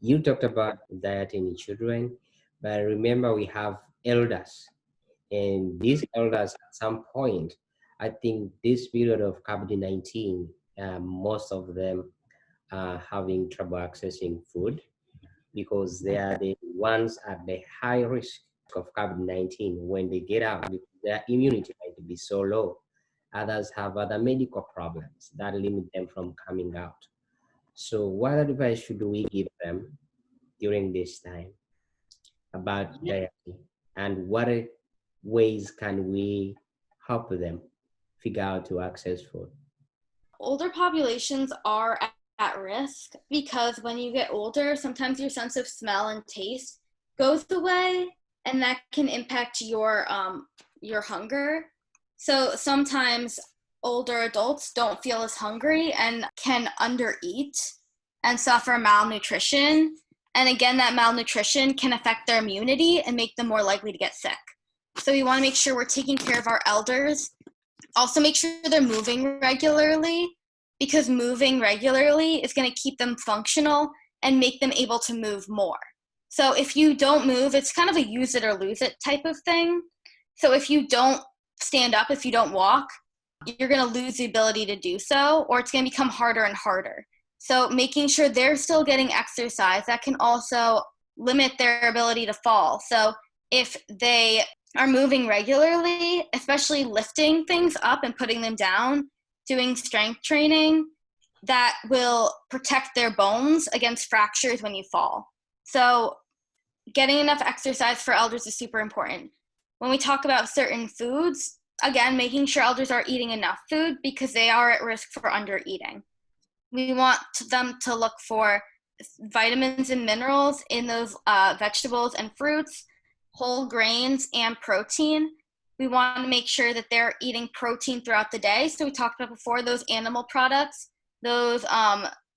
You talked about dieting in children, but remember we have elders, and these elders at some point, I think this period of COVID-19, most of them are having trouble accessing food because they are the ones at the high risk of COVID-19 when they get out because their immunity might be so low. Others have other medical problems that limit them from coming out. So what advice should we give them during this time about dieting, and what ways can we help them figure out to access food? Older populations are at risk because when you get older, sometimes your sense of smell and taste goes away, and that can impact your hunger. So sometimes older adults don't feel as hungry and can undereat and suffer malnutrition. And again, that malnutrition can affect their immunity and make them more likely to get sick. So we want to make sure we're taking care of our elders. Also make sure they're moving regularly, because moving regularly is going to keep them functional and make them able to move more. So if you don't move, it's kind of a use it or lose it type of thing. So if you don't stand up, if you don't walk, you're going to lose the ability to do so, or it's going to become harder and harder. So making sure they're still getting exercise, that can also limit their ability to fall. So if they are moving regularly, especially lifting things up and putting them down, doing strength training, that will protect their bones against fractures when you fall. So getting enough exercise for elders is super important. When we talk about certain foods, again, making sure elders are eating enough food because they are at risk for undereating. We want them to look for vitamins and minerals in those vegetables and fruits, whole grains, and protein. We want to make sure that they're eating protein throughout the day. So we talked about before, those animal products, those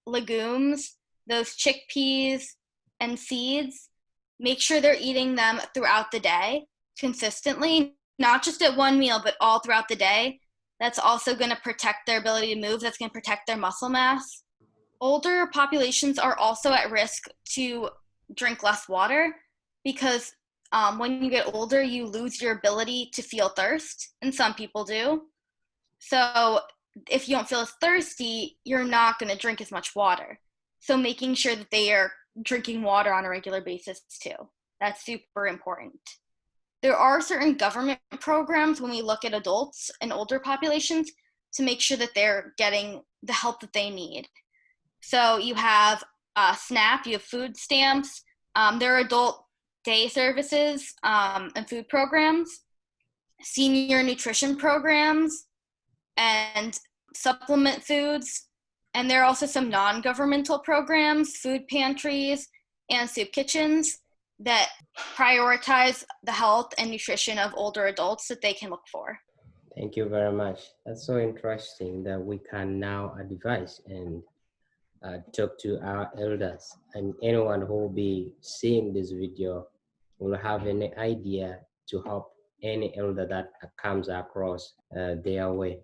legumes, those chickpeas and seeds. Make sure they're eating them throughout the day consistently, not just at one meal, but all throughout the day. That's also going to protect their ability to move. That's going to protect their muscle mass. Older populations are also at risk to drink less water because when you get older, you lose your ability to feel thirst, and some people do. So if you don't feel as thirsty, you're not going to drink as much water. So making sure that they are drinking water on a regular basis too. That's super important. There are certain government programs when we look at adults and older populations to make sure that they're getting the help that they need. So you have SNAP, you have food stamps, there are adult day services and food programs, senior nutrition programs, and supplement foods. And there are also some non-governmental programs, food pantries, and soup kitchens that prioritize the health and nutrition of older adults that they can look for. Thank you very much. That's so interesting that we can now advise and talk to our elders, and anyone who will be seeing this video will have an idea to help any elder that comes across their way.